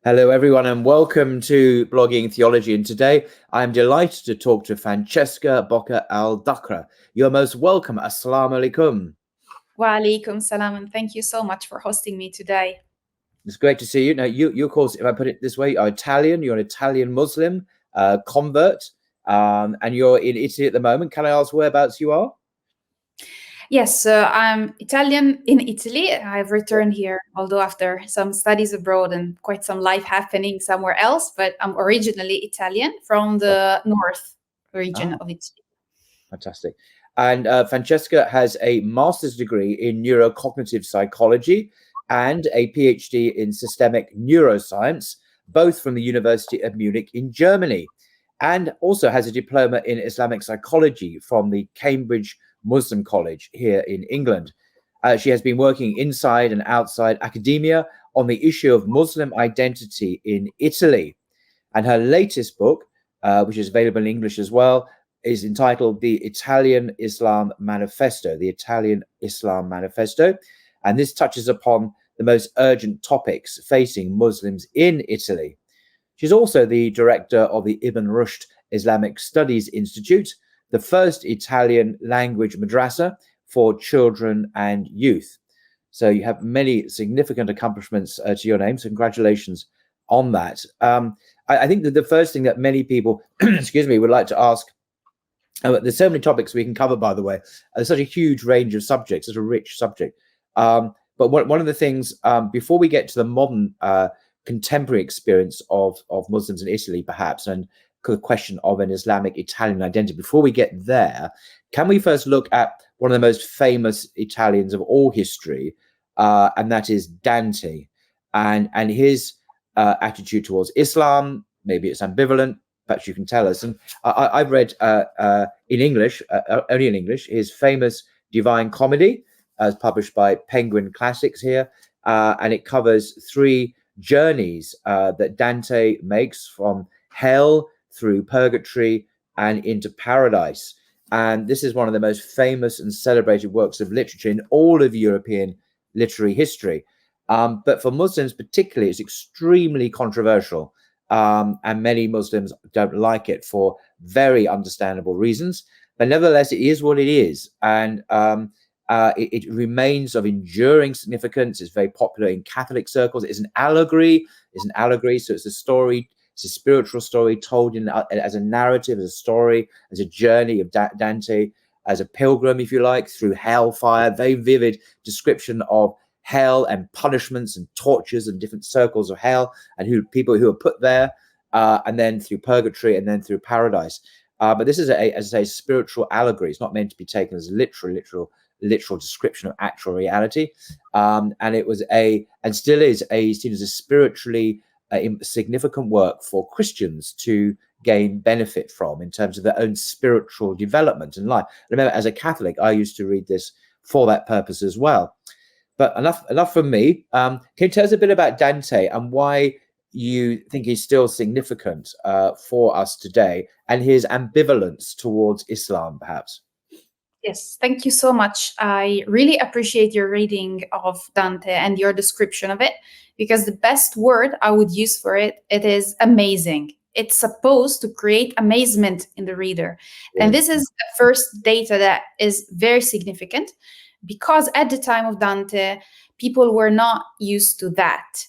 Hello, everyone, and welcome to Blogging Theology. And today I'm delighted to talk to Francesca Bocca-Aldaqre. You're most welcome. Assalamu alaikum. Wa alaikum salam, and thank you so much for hosting me today. It's great to see you. Now, you of course, if I put it this way, are Italian. You're an Italian Muslim convert, and you're in Italy at the moment. Can I ask whereabouts you are? Yes, I'm Italian in Italy. I've returned here, although after some studies abroad and quite some life happening somewhere else, but I'm originally Italian from the north region of Italy. Fantastic. And Francesca has a master's degree in neurocognitive psychology and a PhD in systemic neuroscience, both from the University of Munich in Germany, and also has a diploma in Islamic psychology from the Cambridge Muslim College here in England. She has been working inside and outside academia on the issue of Muslim identity in Italy. And her latest book, which is available in English as well, is entitled The Italian Islam Manifesto, The Italian Islam Manifesto. And this touches upon the most urgent topics facing Muslims in Italy. She's also the director of the Ibn Rushd Islamic Studies Institute, the first Italian language madrasa for children and youth. So you have many significant accomplishments to your name. So congratulations on that. I think that the first thing that many people, excuse me, would like to ask, there's so many topics we can cover, by the way. There's such a huge range of subjects, such a rich subject. But one of the things, before we get to the modern contemporary experience of Muslims in Italy, perhaps, and the question of an Islamic Italian identity, before we get there, can we first look at one of the most famous Italians of all history, and that is Dante, and his attitude towards Islam. Maybe it's ambivalent. Perhaps you can tell us. And I've read in English, only in English, his famous Divine Comedy, as published by Penguin Classics here, and it covers three journeys that Dante makes from hell through purgatory and into paradise. And this is one of the most famous and celebrated works of literature in all of European literary history. But for Muslims particularly, it's extremely controversial. And many Muslims don't like it for very understandable reasons. But nevertheless, it is what it is. And it remains of enduring significance. It's very popular in Catholic circles. It's an allegory. So it's a story. It's a spiritual story told as a narrative, as a story, as a journey of Dante, as a pilgrim, if you like, through hellfire. Very vivid description of hell and punishments and tortures and different circles of hell and people who are put there, and then through purgatory and then through paradise. But this is as a spiritual allegory. It's not meant to be taken as a literal description of actual reality. And it was and still is seen as a spiritually significant work for Christians to gain benefit from in terms of their own spiritual development and life. I remember as a Catholic, I used to read this for that purpose as well. But enough from me. Can you tell us a bit about Dante and why you think he's still significant for us today, and his ambivalence towards Islam, perhaps? Yes, thank you so much. I really appreciate your reading of Dante and your description of it, because the best word I would use for it is amazing. It's supposed to create amazement in the reader. Yeah. And this is the first data that is very significant, because at the time of Dante, people were not used to that.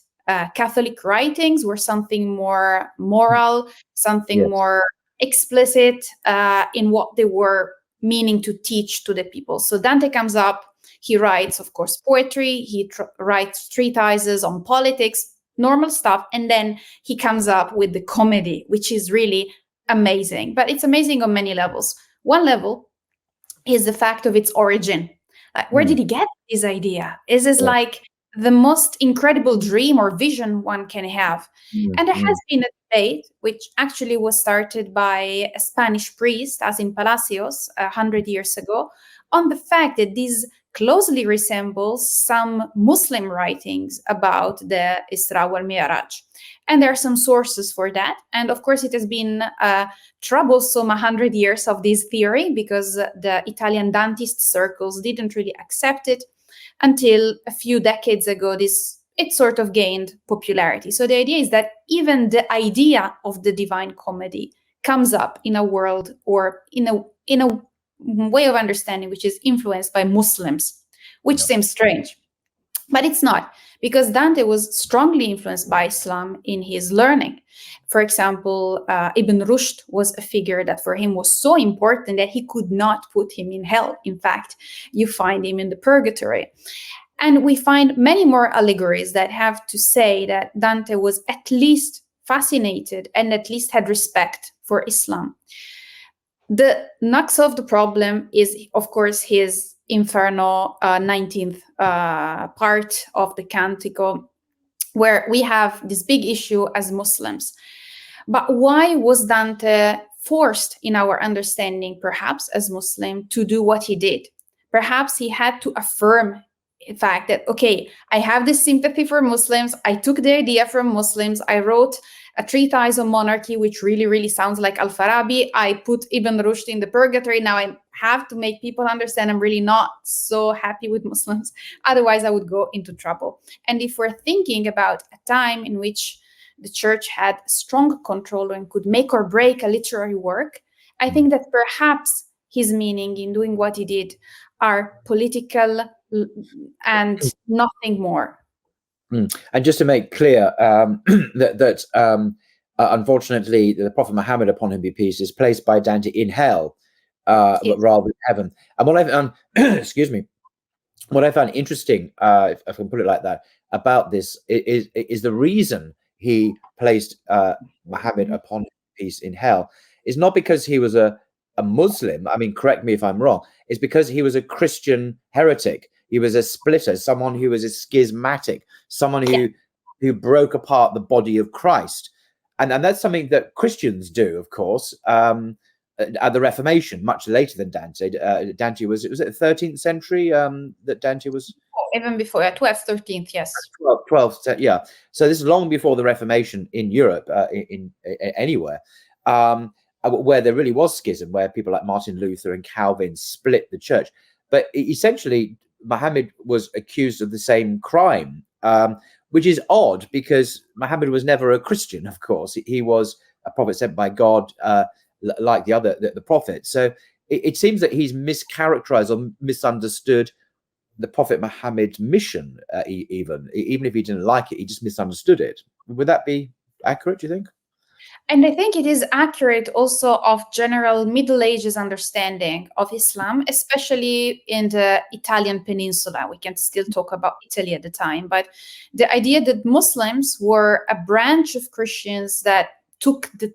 Catholic writings were something more moral, something more explicit in what they were meaning to teach to the people. So Dante comes up, he writes, of course, poetry, he writes treatises on politics, normal stuff, and then he comes up with the comedy, which is really amazing. But it's amazing on many levels. One level is the fact of its origin. Like, where did he get this idea? Is this like the most incredible dream or vision one can have? And there has been a debate, which actually was started by a Spanish priest, as in Palacios, 100 years ago, on the fact that this closely resembles some Muslim writings about the Isra wal Mi'raj. And there are some sources for that. And of course, it has been troublesome 100 years of this theory, because the Italian Dantist circles didn't really accept it until a few decades ago. This it sort of gained popularity. So the idea is that even the idea of the Divine Comedy comes up in a world, or in a way of understanding which is influenced by Muslims, which seems strange. But it's not, because Dante was strongly influenced by Islam in his learning. For example, Ibn Rushd was a figure that for him was so important that he could not put him in hell. In fact, you find him in the purgatory. And we find many more allegories that have to say that Dante was at least fascinated and at least had respect for Islam. The nux of the problem is, of course, his Inferno 19th part of the Cantico, where we have this big issue as Muslims. But why was Dante forced, in our understanding, perhaps as Muslim, to do what he did? Perhaps he had to affirm the fact that, okay, I have this sympathy for Muslims. I took the idea from Muslims. I wrote a treatise on monarchy, which really, really sounds like Al-Farabi. I put Ibn Rushd in the purgatory. Now I have to make people understand I'm really not so happy with Muslims. Otherwise, I would go into trouble. And if we're thinking about a time in which the church had strong control and could make or break a literary work, I think that perhaps his meaning in doing what he did are political and nothing more. And just to make clear, that unfortunately, the Prophet Muhammad, upon him be peace, is placed by Dante in hell, but rather than heaven. And what I found, excuse me, what I found interesting, if I can put it like that, about this is the reason he placed Muhammad upon peace in hell is not because he was a Muslim. I mean, correct me if I'm wrong. It's because he was a Christian heretic. He was a splitter, someone who was a schismatic, someone who broke apart the body of Christ. And that's something that Christians do, of course, at the Reformation, much later than Dante. Dante was it the 13th century that Dante was? Even before, 12th, 13th, yes. 12th, yeah. So this is long before the Reformation in Europe, in anywhere, where there really was schism, where people like Martin Luther and Calvin split the church. But essentially, Muhammad was accused of the same crime, which is odd because Muhammad was never a Christian, of course. He was a prophet sent by God, like the prophets. So it seems that he's mischaracterized or misunderstood the Prophet Muhammad's mission, even if he didn't like it, he just misunderstood it. Would that be accurate, do you think? And I think it is accurate also of general Middle Ages understanding of Islam, especially in the Italian peninsula. We can still talk about Italy at the time, but the idea that Muslims were a branch of Christians that took the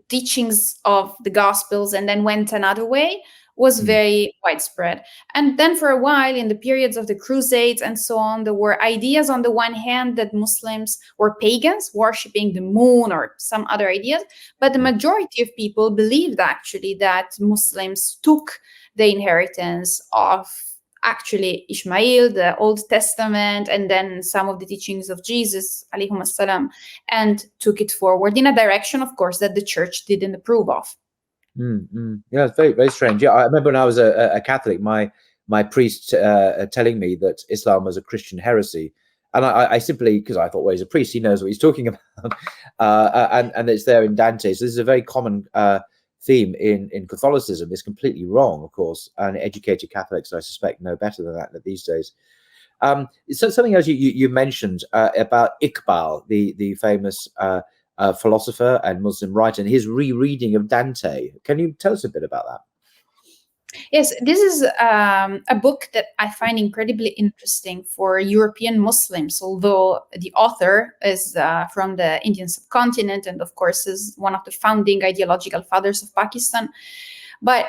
teachings of the Gospels and then went another way was very widespread. And then for a while, in the periods of the Crusades and so on, there were ideas on the one hand that Muslims were pagans, worshipping the moon or some other ideas. But the majority of people believed actually that Muslims took the inheritance of actually Ishmael, the Old Testament, and then some of the teachings of Jesus, alayhum assalam, and took it forward in a direction, of course, that the church didn't approve of. Yeah, it's very, very strange. Yeah, I remember when I was a Catholic, my priest telling me that Islam was a Christian heresy, and I simply, because I thought, well, he's a priest, he knows what he's talking about, and it's there in Dante. So this is a very common theme in Catholicism. It's completely wrong, of course, and educated Catholics, I suspect, know better than that these days. So something else you mentioned about Iqbal, the famous philosopher and Muslim writer, and his rereading of Dante. Can you tell us a bit about that? Yes, this is a book that I find incredibly interesting for European Muslims, although the author is from the Indian subcontinent and, of course, is one of the founding ideological fathers of Pakistan. But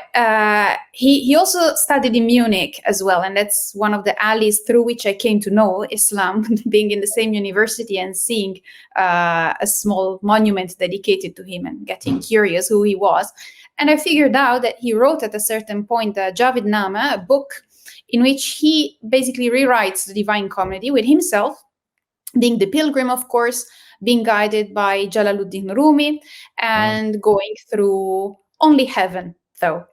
he also studied in Munich as well, and that's one of the alleys through which I came to know Islam, being in the same university and seeing a small monument dedicated to him and getting curious who he was. And I figured out that he wrote at a certain point Javid Nama, a book in which he basically rewrites the Divine Comedy with himself, being the pilgrim, of course, being guided by Jalaluddin Rumi, and going through only heaven, though.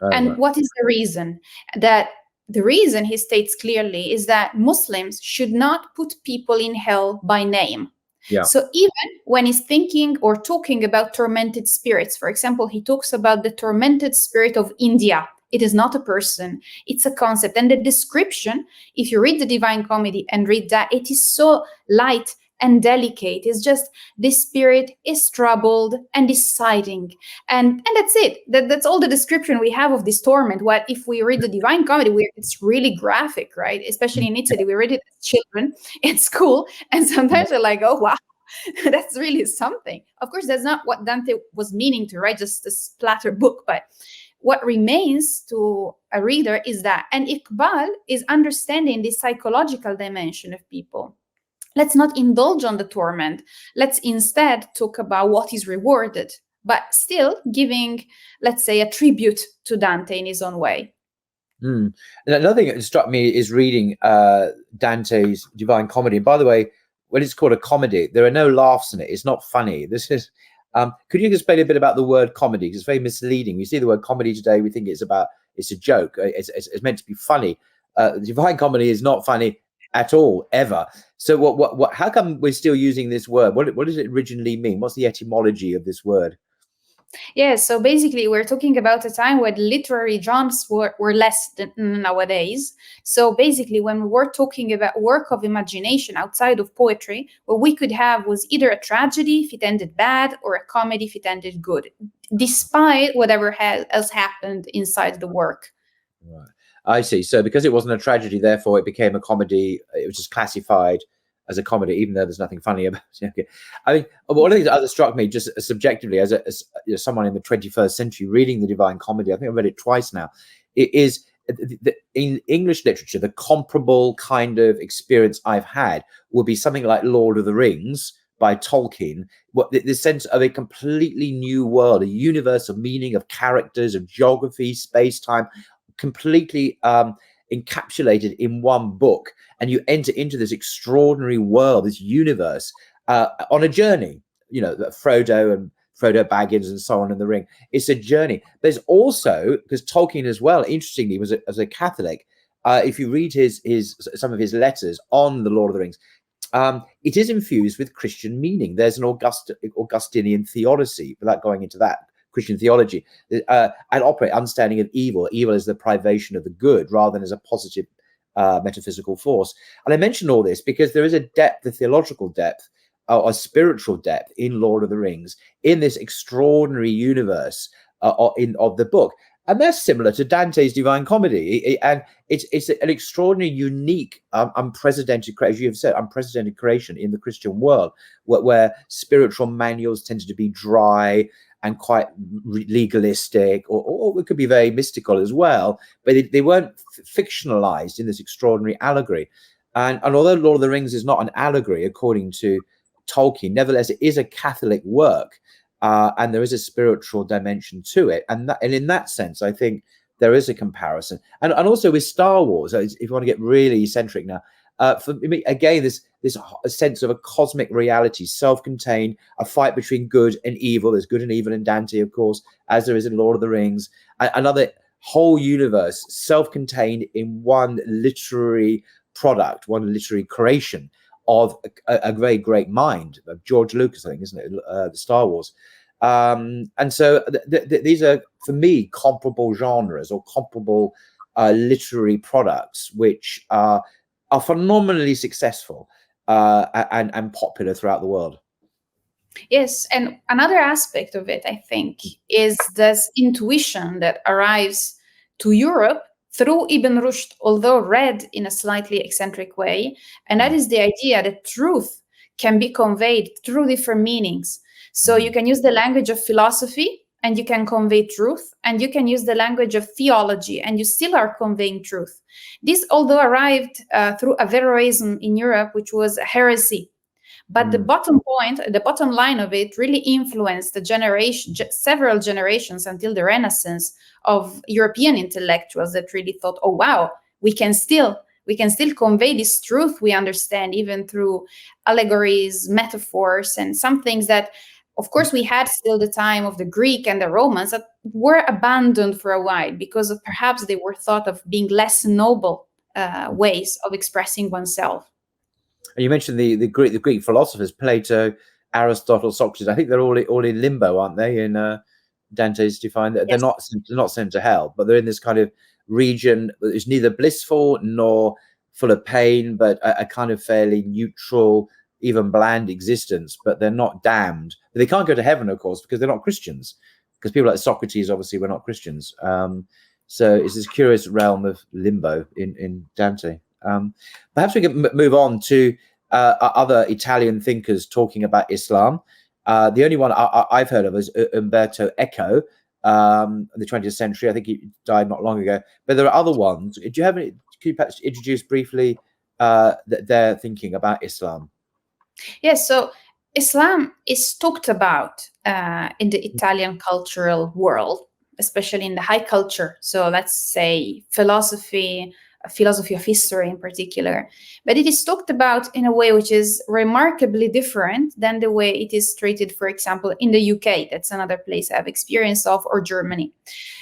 And what is the reason? That the reason he states clearly is that Muslims should not put people in hell by name. Yeah. So even when he's thinking or talking about tormented spirits, for example, he talks about the tormented spirit of India. It is not a person, it's a concept. And the description, if you read the Divine Comedy and read that, it is so light and delicate. It's just this spirit is troubled and is sighing. And that's it. That's all the description we have of this torment. What if we read the Divine Comedy, it's really graphic, right? Especially in Italy, we read it as children in school. And sometimes we're like, oh, wow. That's really something. Of course, that's not what Dante was meaning to write, just a splatter book. But what remains to a reader is that. And Iqbal is understanding the psychological dimension of people. Let's not indulge on the torment. Let's instead talk about what is rewarded, but still giving, let's say, a tribute to Dante in his own way. And another thing that struck me is reading Dante's Divine Comedy. And by the way, when it's called a comedy, there are no laughs in it. It's not funny. This is. Could you explain a bit about the word comedy? Because it's very misleading. We see the word comedy today, we think it's a joke. It's meant to be funny. The Divine Comedy is not funny at all, ever. So what how come we're still using this word? What does it originally mean? What's the etymology of this word? Yeah, so basically we're talking about a time when literary genres were less than nowadays. So basically when we're talking about work of imagination outside of poetry, what we could have was either a tragedy if it ended bad or a comedy if it ended good, despite whatever else happened inside the work. Right. I see. So because it wasn't a tragedy, therefore it became a comedy. It was just classified as a comedy, even though there's nothing funny about it. Okay. I mean, one of the things that struck me just subjectively as someone in the 21st century reading the Divine Comedy, I think I've read it twice now, it is in English literature, the comparable kind of experience I've had would be something like Lord of the Rings by Tolkien, the sense of a completely new world, a universe of meaning, of characters, of geography, space-time, completely encapsulated in one book, and you enter into this extraordinary world, this universe, on a journey. You know, Frodo Baggins and so on in the Ring. It's a journey. There's also, because Tolkien as well, interestingly, was as a Catholic. If you read some of his letters on the Lord of the Rings, it is infused with Christian meaning. There's an Augustinian theodicy, without going into that. Christian theology, and operate understanding of evil. Evil is the privation of the good rather than as a positive metaphysical force. And I mention all this because there is a depth, a theological depth, or spiritual depth in Lord of the Rings, in this extraordinary universe of the book. And that's similar to Dante's Divine Comedy. And it's an extraordinary, unique, unprecedented, as you have said, unprecedented creation in the Christian world, where spiritual manuals tended to be dry and quite legalistic, or it could be very mystical as well, but they weren't fictionalized in this extraordinary allegory. And although Lord of the Rings is not an allegory, according to Tolkien, nevertheless, it is a Catholic work, and there is a spiritual dimension to it. And in that sense, I think there is a comparison. And also with Star Wars, if you want to get really eccentric now, for me, again, this sense of a cosmic reality, self-contained, a fight between good and evil. There's good and evil in Dante, of course, as there is in Lord of the Rings. Another whole universe, self-contained in one literary product, one literary creation of a very great mind of George Lucas, I think, isn't it? The Star Wars. And so these are, for me, comparable genres or comparable literary products, which are phenomenally successful and popular throughout the world. Yes, and another aspect of it, I think, is this intuition that arrives to Europe through Ibn Rushd, although read in a slightly eccentric way, and that is the idea that truth can be conveyed through different meanings. So you can use the language of philosophy and you can convey truth, and you can use the language of theology and you still are conveying truth. This, although arrived through Averroism in Europe, which was a heresy, but the bottom point, the bottom line of it really influenced several generations until the Renaissance of European intellectuals that really thought, oh, wow, we can still convey this truth we understand even through allegories, metaphors, and some things that Of course, we had still the time of the Greek and the Romans that were abandoned for a while because of perhaps they were thought of being less noble ways of expressing oneself. And you mentioned the Greek philosophers, Plato, Aristotle, Socrates. I think they're all in limbo, aren't they? In Dante's Divine, they're Yes. not sent to hell, but they're in this kind of region that is neither blissful nor full of pain, but a kind of fairly neutral, even bland existence. But they're not damned. But they can't go to heaven, of course, because they're not Christians. Because people like Socrates obviously were not Christians. So it's this curious realm of limbo in Dante. Perhaps we can move on to other Italian thinkers talking about Islam. The only one I've heard of is Umberto Eco, in the 20th century. I think he died not long ago. But there are other ones. Do you have any? Could you perhaps introduce briefly their thinking about Islam? Yes, so Islam is talked about in the Italian cultural world, especially in the high culture. So let's say philosophy of history in particular. But it is talked about in a way which is remarkably different than the way it is treated, for example, in the UK. That's another place I have experience of, or Germany.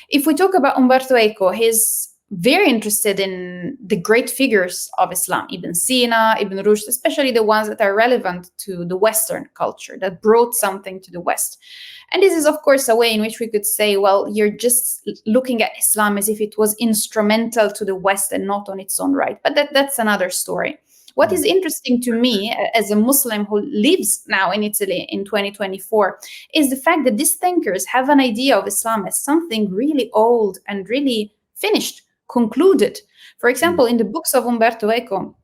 If we talk about Umberto Eco, he's very interested in the great figures of Islam, Ibn Sina, Ibn Rushd, especially the ones that are relevant to the Western culture, that brought something to the West. And this is, of course, a way in which we could say, well, you're just looking at Islam as if it was instrumental to the West and not on its own right. But that's another story. What is interesting to me as a Muslim who lives now in Italy in 2024 is the fact that these thinkers have an idea of Islam as something really old and really finished, concluded. For example, in the books of Umberto Eco,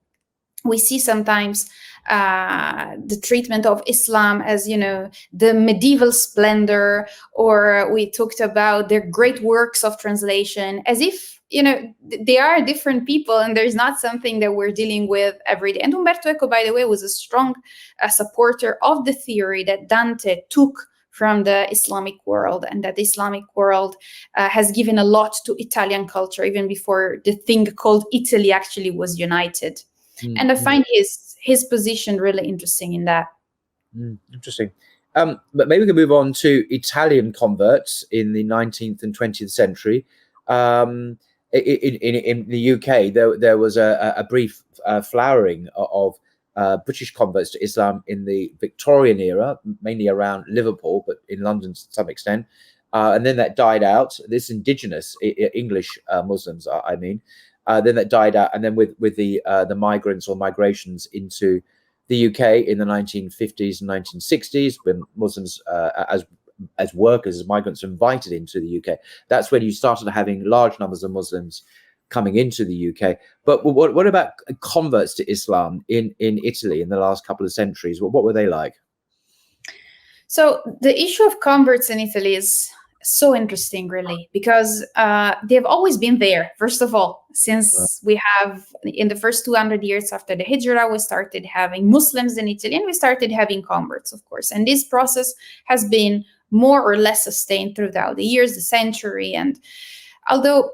we see sometimes the treatment of Islam as, the medieval splendor, or we talked about their great works of translation as if, they are different people and there's not something that we're dealing with every day. And Umberto Eco, by the way, was a strong supporter of the theory that Dante took from the Islamic world, and that the Islamic world has given a lot to Italian culture even before the thing called Italy actually was united. And I find his position really interesting in that. Interesting. But maybe we can move on to Italian converts in the 19th and 20th century. In the UK, there was a brief flowering of British converts to Islam in the Victorian era, mainly around Liverpool, but in London to some extent. And then that died out. This indigenous English Muslims, I mean. Then that died out, and then with the migrants or migrations into the UK in the 1950s and 1960s, when Muslims as workers, as migrants, invited into the UK, that's when you started having large numbers of Muslims coming into the UK. But what about converts to Islam in Italy in the last couple of centuries? What were they like? So the issue of converts in Italy is so interesting, really, because they've always been there. First of all, since we have, in the first 200 years after the Hijrah, we started having Muslims in Italy, and we started having converts, of course. And this process has been more or less sustained throughout the years, the century. And although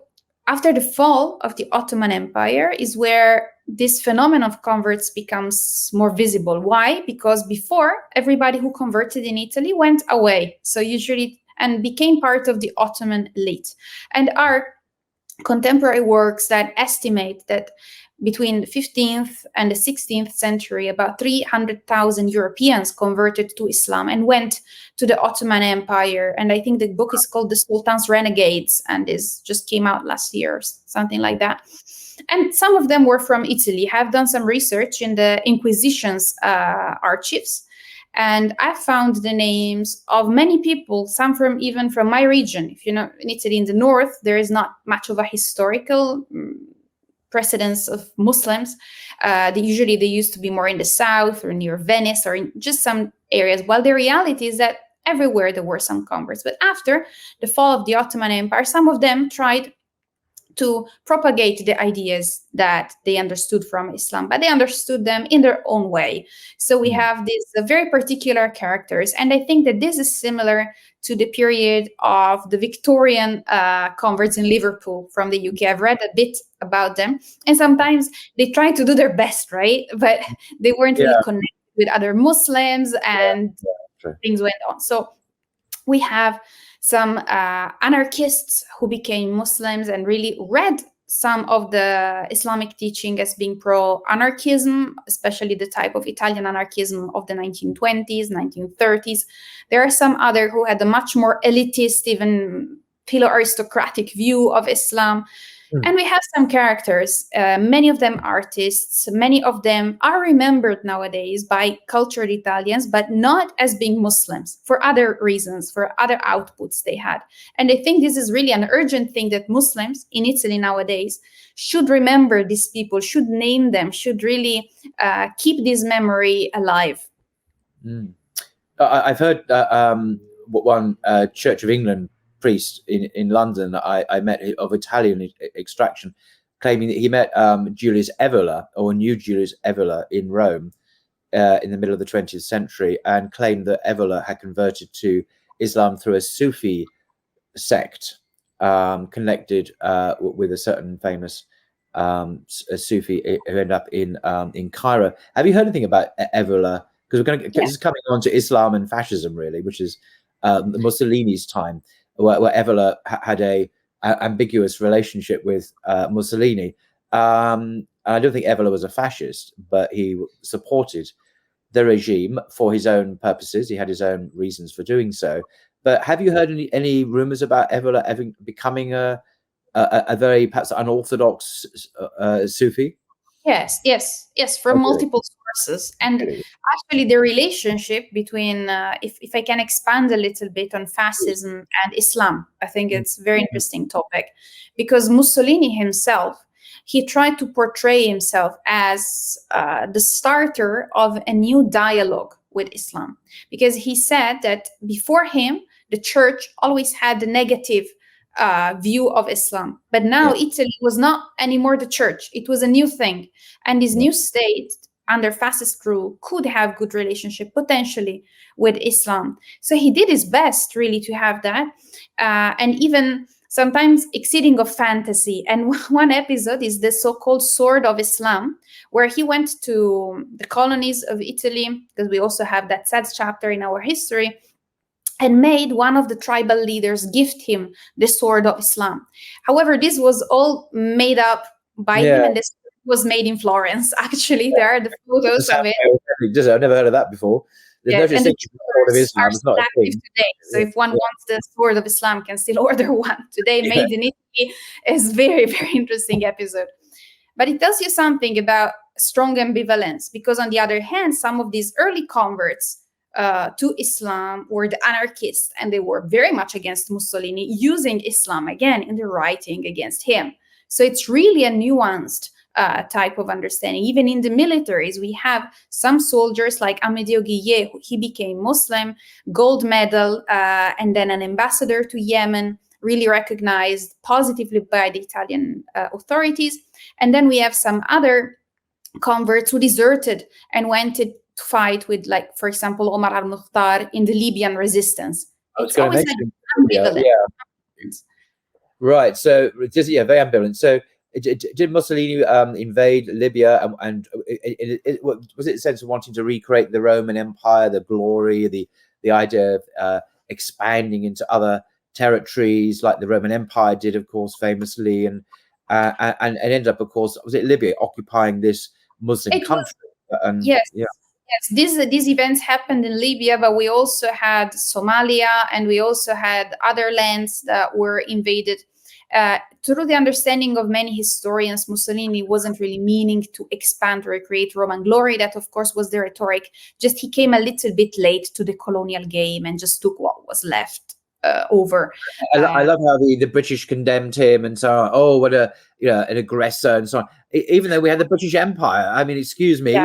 after the fall of the Ottoman Empire is where this phenomenon of converts becomes more visible. Why? Because before, everybody who converted in Italy went away. So usually, and became part of the Ottoman elite. And our contemporary works that estimate that between the 15th and the 16th century, about 300,000 Europeans converted to Islam and went to the Ottoman Empire. And I think the book is called The Sultan's Renegades, and this just came out last year, something like that. And some of them were from Italy. Have done some research in the Inquisition's archives. And I found the names of many people, some even from my region. If you know, in Italy, in the north, there is not much of a historical precedence of Muslims. They used to be more in the south or near Venice or in just some areas. While the reality is that everywhere there were some converts. But after the fall of the Ottoman Empire, some of them tried to propagate the ideas that they understood from Islam, but they understood them in their own way. So we have these very particular characters. And I think that this is similar to the period of the Victorian converts in Liverpool from the UK. I've read a bit about them. And sometimes they try to do their best, right? But they weren't really connected with other Muslims. And True. things went on. So we have some anarchists who became Muslims and really read some of the Islamic teaching as being pro-anarchism, especially the type of Italian anarchism of the 1920s, 1930s. There are some other who had a much more elitist, even philo-aristocratic view of Islam. And we have some characters, many of them artists, many of them are remembered nowadays by cultured Italians, but not as being Muslims for other reasons, for other outputs they had. And I think this is really an urgent thing that Muslims in Italy nowadays should remember these people, should name them, should really keep this memory alive. I've heard one Church of England priest in London I met of Italian extraction, claiming that he met Julius Evola, or knew Julius Evola in Rome in the middle of the 20th century, and claimed that Evola had converted to Islam through a Sufi sect connected with a certain famous a Sufi who ended up in Cairo. Have you heard anything about Evola? Because this is coming on to Islam and fascism, really, which is Mussolini's time, where Evola had a ambiguous relationship with Mussolini. And I don't think Evola was a fascist, but he supported the regime for his own purposes. He had his own reasons for doing so. But have you heard any rumors about Evola ever becoming a very perhaps unorthodox Sufi? Yes, from multiple sources. And actually the relationship between, if I can expand a little bit on fascism and Islam, I think it's a very interesting topic, because Mussolini himself, he tried to portray himself as the starter of a new dialogue with Islam, because he said that before him, the church always had the negative view of Islam. But now Italy was not anymore the church. It was a new thing. And this new state under fascist rule could have good relationship potentially with Islam. So he did his best really to have that. And even sometimes exceeding of fantasy. And one episode is the so-called Sword of Islam, where he went to the colonies of Italy, because we also have that sad chapter in our history, and made one of the tribal leaders gift him the Sword of Islam. However, this was all made up by him, and this was made in Florence. Actually, there are the photos of it. I've never heard of that before. Yes, and the Sword of Islam is not active today. So if one wants the Sword of Islam, can still order one today. Made in Italy is very, very interesting episode. But it tells you something about strong ambivalence, because on the other hand, some of these early converts to Islam were the anarchists, and they were very much against Mussolini, using Islam again in their writing against him. So it's really a nuanced type of understanding. Even in the militaries, we have some soldiers like Amedeo Guillet, he became Muslim, gold medal, and then an ambassador to Yemen, really recognized positively by the Italian authorities. And then we have some other converts who deserted and went to fight with, like, for example, Omar al-Mukhtar in the Libyan resistance. It's always ambivalent. Right. So just very ambivalent. So did Mussolini invade Libya, and was it a sense of wanting to recreate the Roman Empire, the glory, the idea of expanding into other territories like the Roman Empire did, of course, famously, and ended up, of course, was it Libya occupying this Muslim country? Yes, these events happened in Libya, but we also had Somalia, and we also had other lands that were invaded. Through the understanding of many historians, Mussolini wasn't really meaning to expand or recreate Roman glory. That, of course, was the rhetoric. Just he came a little bit late to the colonial game and just took what was left over. I love how the British condemned him and so on. Oh, what an aggressor and so on. Even though we had the British Empire, I mean, excuse me,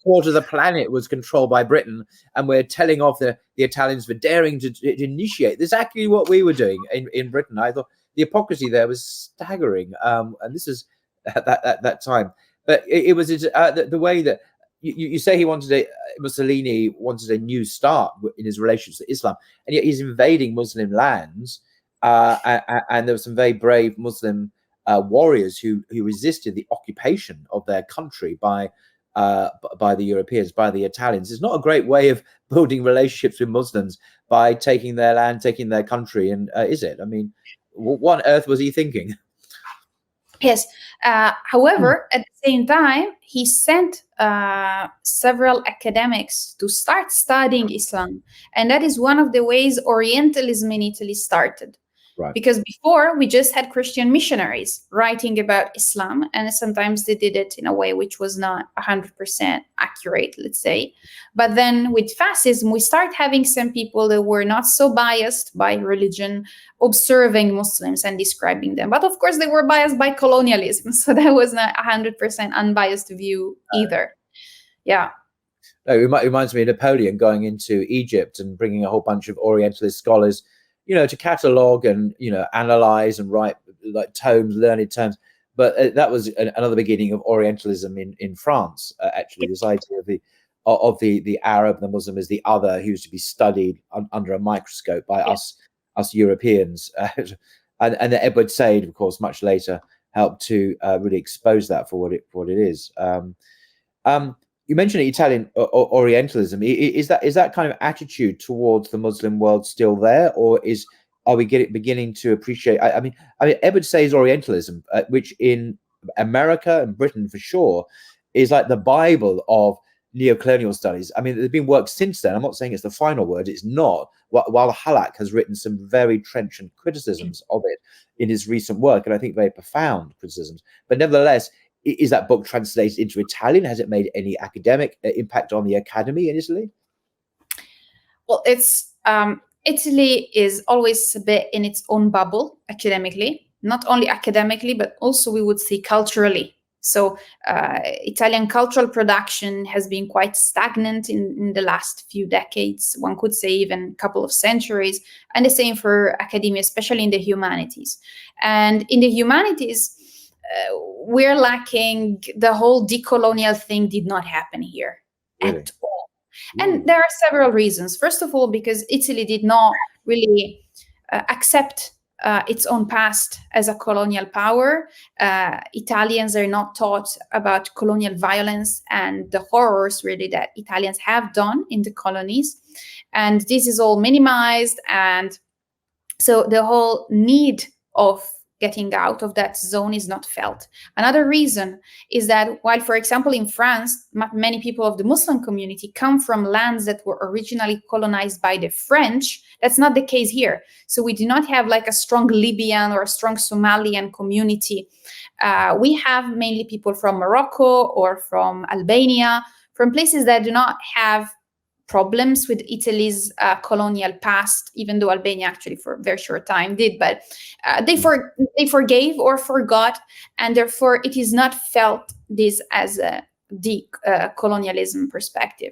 quarter of the planet was controlled by Britain, and we're telling off the Italians for daring to initiate. This is actually what we were doing in Britain. I thought the hypocrisy there was staggering, and this is at that time. But it was the way that you say Mussolini wanted a new start in his relations to Islam, and yet he's invading Muslim lands, and there were some very brave Muslim warriors who resisted the occupation of their country by by the Europeans, by the Italians. It's not a great way of building relationships with Muslims by taking their land, taking their country. And is it? I mean, what on earth was he thinking? Yes. However, at the same time, he sent several academics to start studying Islam. And that is one of the ways Orientalism in Italy started. Right. Because before we just had Christian missionaries writing about Islam, and sometimes they did it in a way which was not 100% accurate, let's say. But then with fascism, we start having some people that were not so biased by religion, observing Muslims and describing them. But of course, they were biased by colonialism. So that was not 100% unbiased view either. Yeah. It reminds me of Napoleon going into Egypt and bringing a whole bunch of Orientalist scholars, to catalogue and, analyze and write like tomes, learned terms. But that was another beginning of Orientalism in France, actually, this idea of the Arab, the Muslim as the other, who's to be studied under a microscope by us Europeans. And Edward Said, of course, much later helped to really expose that for what it is. You mentioned Italian Orientalism. Is that kind of attitude towards the Muslim world still there, or are we beginning to appreciate? I mean, Edward Said's Orientalism, which in America and Britain for sure is like the Bible of neocolonial studies. I mean, there's been work since then. I'm not saying it's the final word. It's not. While Halak has written some very trenchant criticisms of it in his recent work, and I think very profound criticisms, but nevertheless. Is that book translated into Italian? Has it made any academic impact on the academy in Italy? Well, it's Italy is always a bit in its own bubble academically, not only academically, but also we would say culturally. So Italian cultural production has been quite stagnant in the last few decades, one could say even a couple of centuries, and the same for academia, especially in the humanities. And in the humanities, we're lacking. The whole decolonial thing did not happen here at all. And there are several reasons. First of all, because Italy did not really accept its own past as a colonial power. Italians are not taught about colonial violence and the horrors really that Italians have done in the colonies. And this is all minimized. And so the whole need of getting out of that zone is not felt. Another reason is that while, for example, in France, many people of the Muslim community come from lands that were originally colonized by the French, that's not the case here. So we do not have like a strong Libyan or a strong Somalian community. We have mainly people from Morocco or from Albania, from places that do not have problems with Italy's colonial past, even though Albania actually for a very short time did, but they forgave or forgot, and therefore it is not felt this as a decolonialism perspective.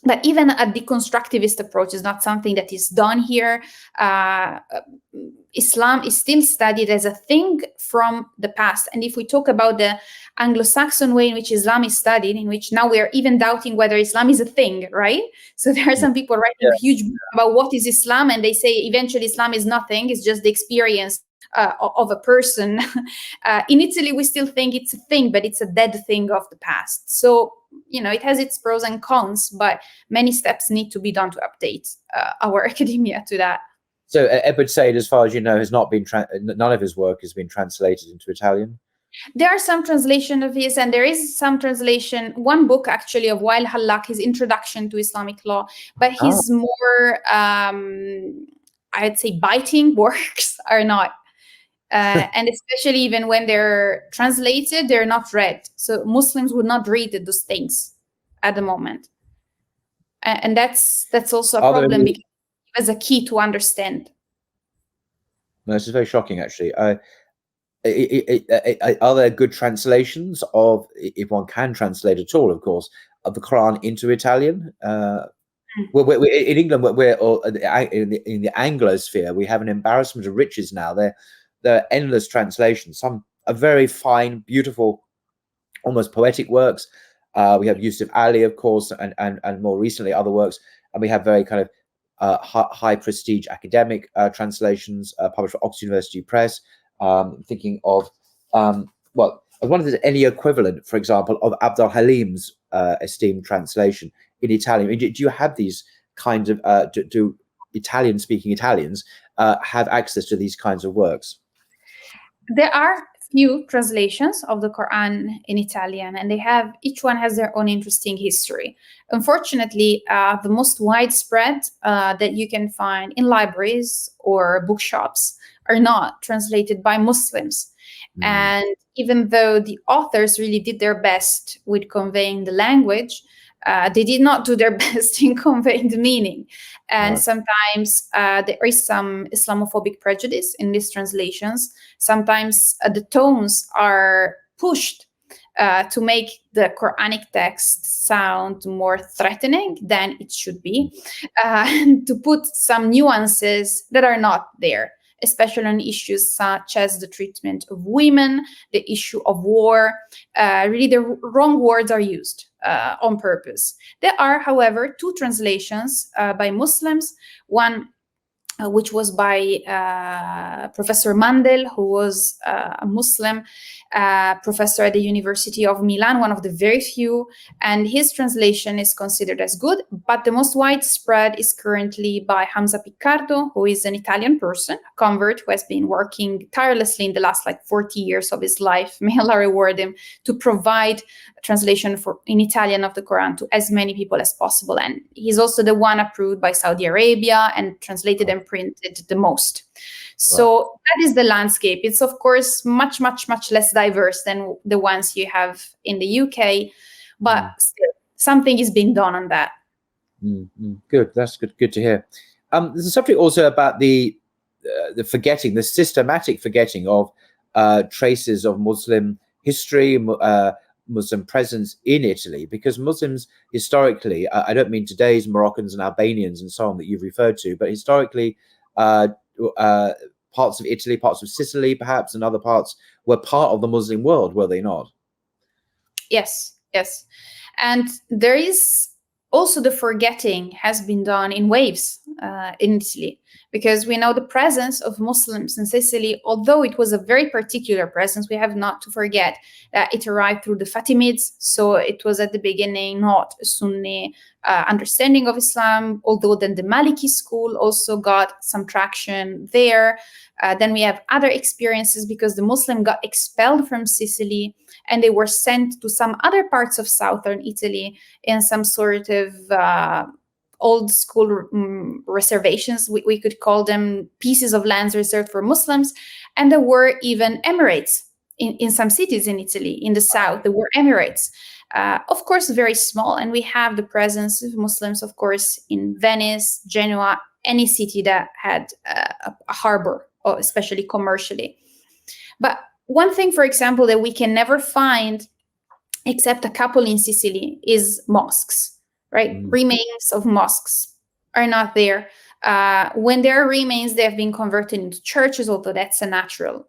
But even a deconstructivist approach is not something that is done here. Islam is still studied as a thing from the past. And if we talk about the Anglo-Saxon way in which Islam is studied, in which now we are even doubting whether Islam is a thing, right? So there are some people writing huge books about what is Islam, and they say eventually Islam is nothing, it's just the experience of a person. In Italy, we still think it's a thing, but it's a dead thing of the past. So, it has its pros and cons, but many steps need to be done to update our academia to that. So Edward Said, as far as you know, has not been, none of his work has been translated into Italian? There are some translation of his, and there is some translation, one book actually of Wael Hallaq, his Introduction to Islamic Law, but his more, I'd say, biting works are not. And especially even when they're translated, they're not read. So Muslims would not read those things at the moment. And that's also a problem because it was a key to understand. No, this is very shocking, actually. Are there good translations of, if one can translate at all, of course, of the Quran into Italian? We're in England, in the Anglosphere, we have an embarrassment of riches now. There are endless translations. Some are very fine, beautiful, almost poetic works. We have Yusuf Ali, of course, and more recently other works. And we have very kind of high prestige academic translations published by Oxford University Press. Thinking of, I wonder if there's any equivalent, for example, of Abdul Halim's esteemed translation in Italian. I mean, do you have these kinds of do Italian-speaking Italians have access to these kinds of works? There are few translations of the Quran in Italian, and each one has their own interesting history. Unfortunately, the most widespread that you can find in libraries or bookshops are not translated by Muslims. And even though the authors really did their best with conveying the language, they did not do their best in conveying the meaning. And sometimes there is some Islamophobic prejudice in these translations. Sometimes the tones are pushed to make the Quranic text sound more threatening than it should be, and to put some nuances that are not there, especially on issues such as the treatment of women, the issue of war. Really, the wrong words are used on purpose. There are, however, two translations by Muslims. One which was by Professor Mandel, who was a Muslim professor at the University of Milan, one of the very few, and his translation is considered as good, but the most widespread is currently by Hamza Piccardo, who is an Italian person, a convert who has been working tirelessly in the last 40 years of his life, may Allah reward him, to provide a translation in Italian of the Quran to as many people as possible. And he's also the one approved by Saudi Arabia and translated and printed the most. So that is the landscape. It's of course much less diverse than the ones you have in the UK, but still something is being done on that. Good, that's good to hear. There's a subject also about the forgetting, the systematic forgetting of traces of Muslim history, Muslim presence in Italy, because Muslims historically, I don't mean today's Moroccans and Albanians and so on that you've referred to, but historically parts of Italy, parts of Sicily perhaps, and other parts were part of the Muslim world, were they not? Yes. And there is also the forgetting has been done in waves in Italy, because we know the presence of Muslims in Sicily, although it was a very particular presence, we have not to forget that it arrived through the Fatimids. So it was at the beginning not a Sunni understanding of Islam, although then the Maliki school also got some traction there. Then we have other experiences because the Muslim got expelled from Sicily and they were sent to some other parts of southern Italy in some sort of old school reservations, we could call them, pieces of lands reserved for Muslims. And there were even emirates in some cities in Italy, in the south. There were emirates, of course, very small. And we have the presence of Muslims, of course, in Venice, Genoa, any city that had a harbor, or especially commercially. But one thing, for example, that we can never find, except a couple in Sicily, is mosques. Right? Remains of mosques are not there. When there are remains, they have been converted into churches, although that's a natural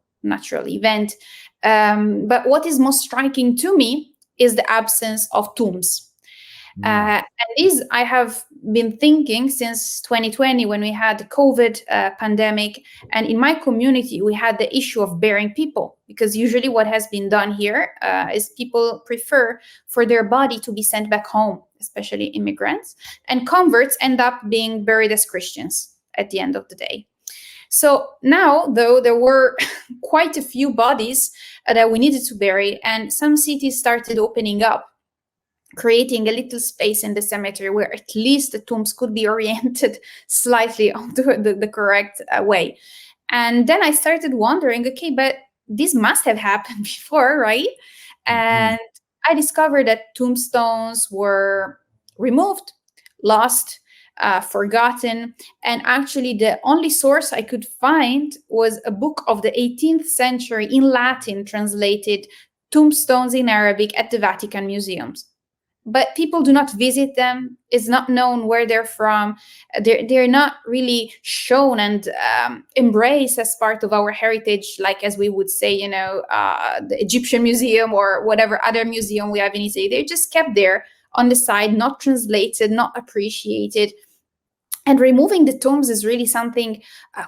event. But what is most striking to me is the absence of tombs. And these I have been thinking since 2020, when we had the COVID pandemic, and in my community we had the issue of burying people, because usually what has been done here is people prefer for their body to be sent back home, especially immigrants, and converts end up being buried as Christians at the end of the day. So now, though, there were quite a few bodies that we needed to bury, and some cities started opening up, creating a little space in the cemetery where at least the tombs could be oriented slightly onto the correct way. And then I started wondering, okay, but this must have happened before, right? And I discovered that tombstones were removed, lost, forgotten. And actually, the only source I could find was a book of the 18th century in Latin, translated Tombstones in Arabic at the Vatican museums. But people do not visit them. It's not known where they're from. They're not really shown and embraced as part of our heritage, like as we would say, the Egyptian museum or whatever other museum we have in Italy. They're just kept there on the side, not translated, not appreciated. And removing the tombs is really something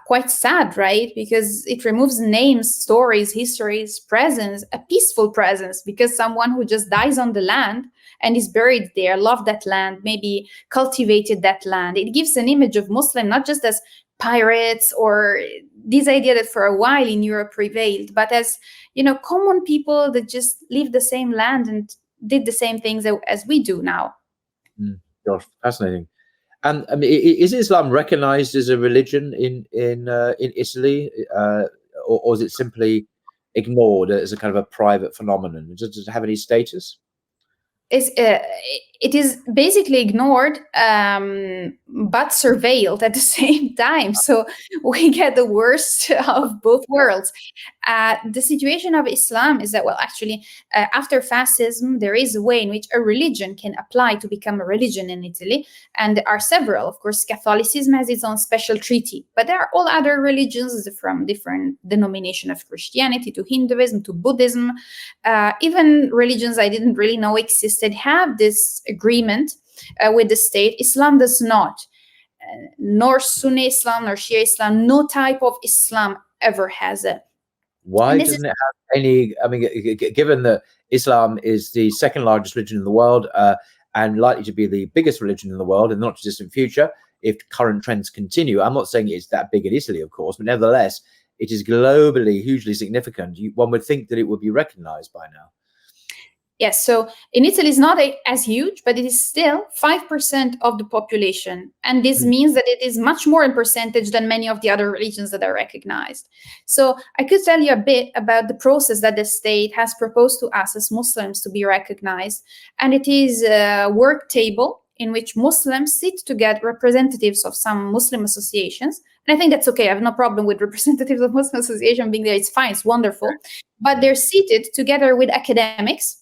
quite sad, right? Because it removes names, stories, histories, presence, a peaceful presence, because someone who just dies on the land and is buried there, loved that land, maybe cultivated that land. It gives an image of Muslim not just as pirates or this idea that for a while in Europe prevailed, but as, common people that just live the same land and did the same things as we do now. Gosh, fascinating. And I mean, is Islam recognized as a religion in Italy, or is it simply ignored as a kind of a private phenomenon? Does it have any status? It is basically ignored, but surveilled at the same time. So we get the worst of both worlds. The situation of Islam is that, well, actually, after fascism, there is a way in which a religion can apply to become a religion in Italy. And there are several. Of course, Catholicism has its own special treaty, but there are all other religions, from different denomination of Christianity to Hinduism to Buddhism. Even religions I didn't really know existed have this agreement with the state. Islam does not. Nor Sunni Islam nor Shia Islam, no type of Islam ever has it. Why doesn't it have any? I mean, given that Islam is the second largest religion in the world, and likely to be the biggest religion in the world in the not too distant future, if current trends continue. I'm not saying it's that big in Italy, of course, but nevertheless, it is globally hugely significant. One would think that it would be recognized by now. Yes, so in Italy it's not as huge, but it is still 5% of the population. And this means that it is much more in percentage than many of the other religions that are recognized. So I could tell you a bit about the process that the state has proposed to us as Muslims to be recognized. And it is a work table in which Muslims sit to get representatives of some Muslim associations. And I think that's okay. I have no problem with representatives of Muslim association being there. It's fine. It's wonderful. But they're seated together with academics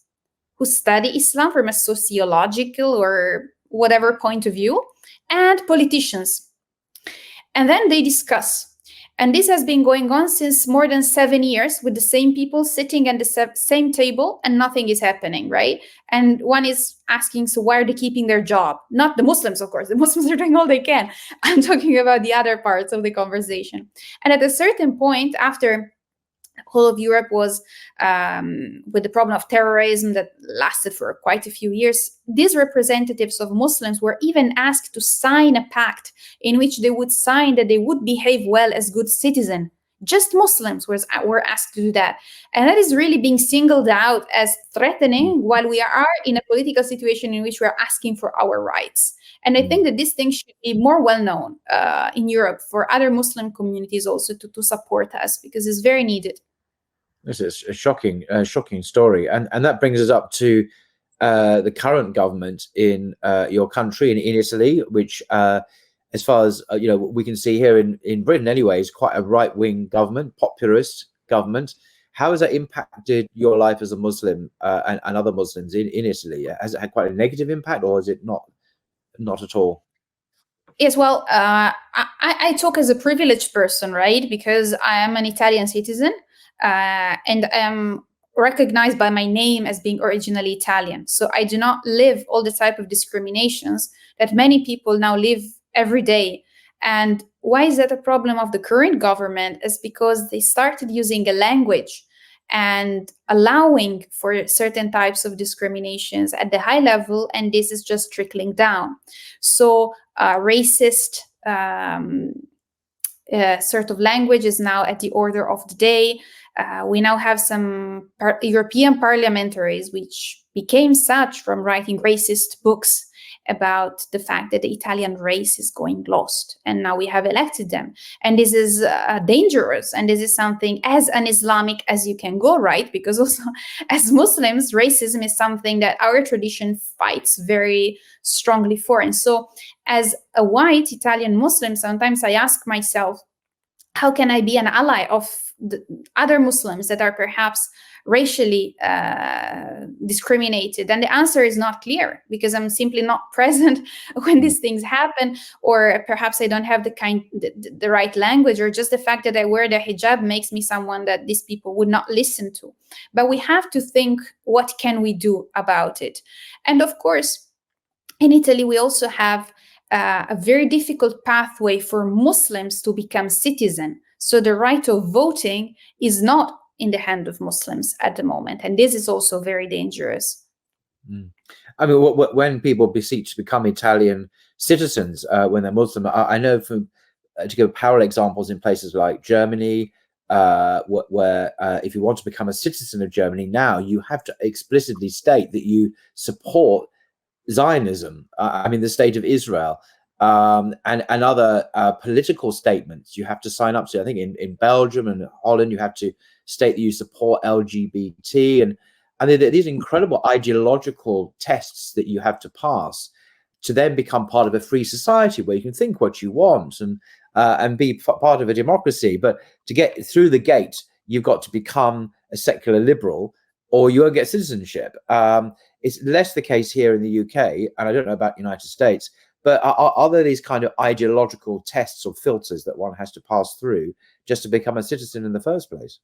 who study Islam from a sociological or whatever point of view, and politicians. And then they discuss. And this has been going on since more than 7 years, with the same people sitting at the same table and nothing is happening, right? And one is asking, so why are they keeping their job? Not the Muslims, of course. The Muslims are doing all they can. I'm talking about the other parts of the conversation. And at a certain point, after whole of Europe was with the problem of terrorism that lasted for quite a few years, these representatives of Muslims were even asked to sign a pact in which they would sign that they would behave well as good citizens. Just Muslims were asked to do that. And that is really being singled out as threatening while we are in a political situation in which we are asking for our rights. And I think that this thing should be more well known in Europe for other Muslim communities also to support us, because it's very needed. This is a shocking story, and that brings us up to the current government in your country, in Italy, which, as far as we can see here in Britain, anyway, is quite a right-wing government, populist government. How has that impacted your life as a Muslim and other Muslims in Italy? Has it had quite a negative impact, or is it not at all? Yes, well, I talk as a privileged person, right? Because I am an Italian citizen. And I am recognized by my name as being originally Italian. So I do not live all the type of discriminations that many people now live every day. And why is that a problem of the current government? Is because they started using a language and allowing for certain types of discriminations at the high level, and this is just trickling down. So racist sort of language is now at the order of the day. We now have some European parliamentaries which became such from writing racist books about the fact that the Italian race is going lost. And now we have elected them. And this is dangerous. And this is something as un-Islamic as you can go, right? Because also as Muslims, racism is something that our tradition fights very strongly for. And so as a white Italian Muslim, sometimes I ask myself, how can I be an ally of the other Muslims that are perhaps racially discriminated? And the answer is not clear, because I'm simply not present when these things happen, or perhaps I don't have the right language, or just the fact that I wear the hijab makes me someone that these people would not listen to. But we have to think, what can we do about it? And of course, in Italy, we also have a very difficult pathway for Muslims to become citizen. So the right of voting is not in the hand of Muslims at the moment. And this is also very dangerous. I mean, when people beseech to become Italian citizens when they're Muslim, I know from to give parallel examples in places like Germany, where if you want to become a citizen of Germany now, you have to explicitly state that you support Zionism, I mean, the state of Israel, and other political statements you have to sign up to. I think in Belgium and Holland, you have to state that you support LGBT, and these incredible ideological tests that you have to pass to then become part of a free society where you can think what you want and be part of a democracy. But to get through the gate, you've got to become a secular liberal, or you won't get citizenship. It's less the case here in the UK, and I don't know about the United States, but are there these kind of ideological tests or filters that one has to pass through just to become a citizen in the first place?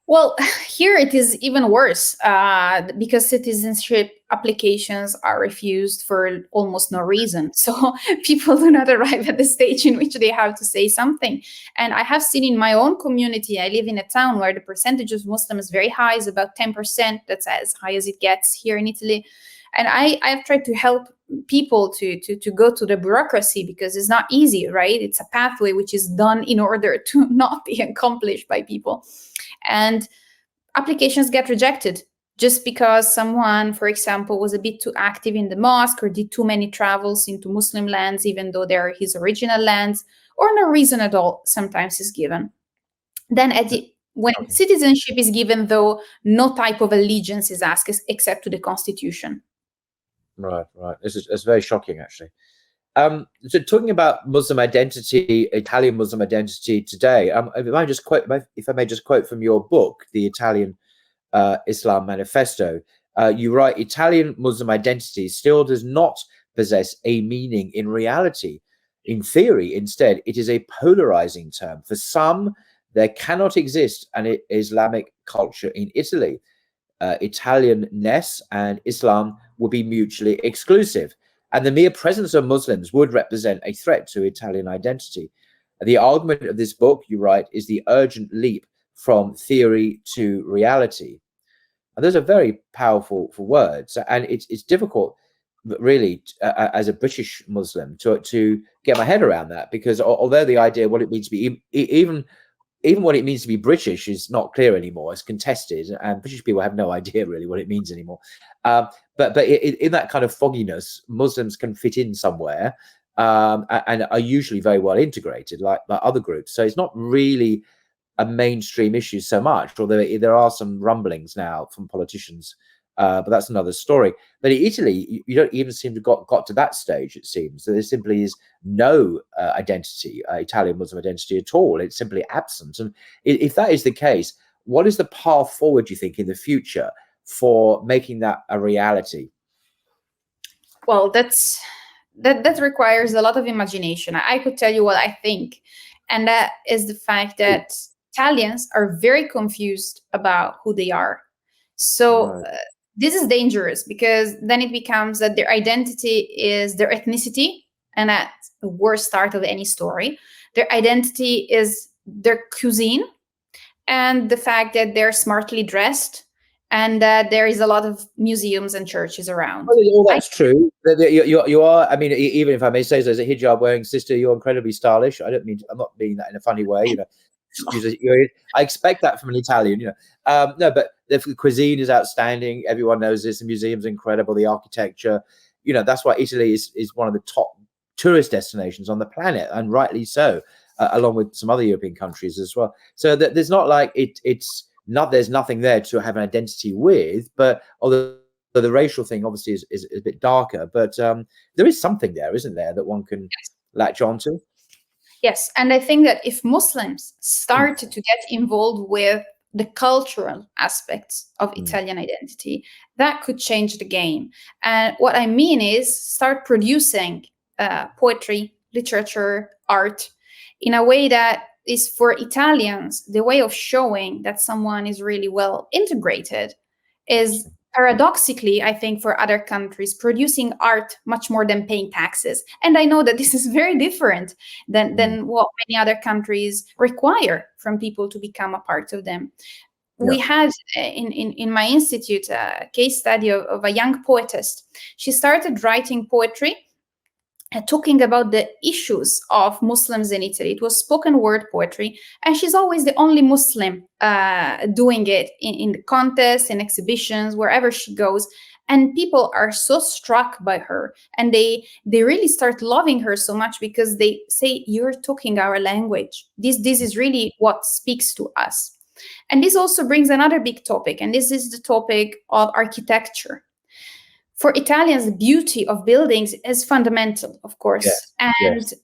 Well, here it is even worse because citizenship applications are refused for almost no reason. So people do not arrive at the stage in which they have to say something. And I have seen in my own community, I live in a town where the percentage of Muslims is very high, is about 10%. That's as high as it gets here in Italy. And I've tried to help people to go to the bureaucracy because it's not easy, right? It's a pathway which is done in order to not be accomplished by people. And applications get rejected just because someone, for example, was a bit too active in the mosque or did too many travels into Muslim lands, even though they're his original lands, or no reason at all sometimes is given. Then when citizenship is given, though, no type of allegiance is asked except to the constitution. Right. It's very shocking, actually. So talking about Muslim identity, Italian Muslim identity today, if I may just quote from your book, the Italian Islam Manifesto, you write, Italian Muslim identity still does not possess a meaning in reality. In theory, instead, it is a polarizing term. For some, there cannot exist an Islamic culture in Italy. Italianness and Islam would be mutually exclusive, and the mere presence of Muslims would represent a threat to Italian identity. The argument of this book, you write, is the urgent leap from theory to reality. And those are very powerful words, and it's difficult, really, as a British Muslim, to get my head around that, because although the idea what it means to be even what it means to be British is not clear anymore. It's contested, and British people have no idea really what it means anymore. But in that kind of fogginess, Muslims can fit in somewhere and are usually very well integrated, like other groups. So it's not really a mainstream issue so much, although there are some rumblings now from politicians. But that's another story. But in Italy, you don't even seem to got to that stage, it seems. So there simply is no identity, Italian Muslim identity at all. It's simply absent. And if that is the case, what is the path forward, do you think, in the future for making that a reality? Well, that requires a lot of imagination. I could tell you what I think, and that is the fact that Italians are very confused about who they are. So this is dangerous, because then it becomes that their identity is their ethnicity, and that's the worst start of any story. Their identity is their cuisine, and the fact that they're smartly dressed, and that there is a lot of museums and churches around. Well, that's true. You are. I mean, even if I may say so, as a hijab-wearing sister, you're incredibly stylish. I'm not meaning that in a funny way. I expect that from an Italian. No, but the cuisine is outstanding. Everyone knows this. The museum's incredible. The architecture. That's why Italy is one of the top tourist destinations on the planet, and rightly so, along with some other European countries as well. So that there's not like there's nothing there to have an identity with, but although the racial thing obviously is a bit darker, but there is something there, isn't there, that one can latch onto? Yes, and I think that if Muslims start to get involved with the cultural aspects of Italian identity, that could change the game. And what I mean is start producing poetry, literature, art in a way that is, for Italians, the way of showing that someone is really well integrated is paradoxically, I think, for other countries, producing art much more than paying taxes. And I know that this is very different than what many other countries require from people to become a part of them. we had in my institute a case study of a young poetess. She started writing poetry talking about the issues of Muslims in Italy. It was spoken word poetry, and she's always the only Muslim doing it in the contests, in exhibitions, wherever she goes. And people are so struck by her, and they really start loving her so much because they say, "You're talking our language. This is really what speaks to us." And this also brings another big topic, and this is the topic of architecture. For Italians, the beauty of buildings is fundamental, of course. Yes, And yes.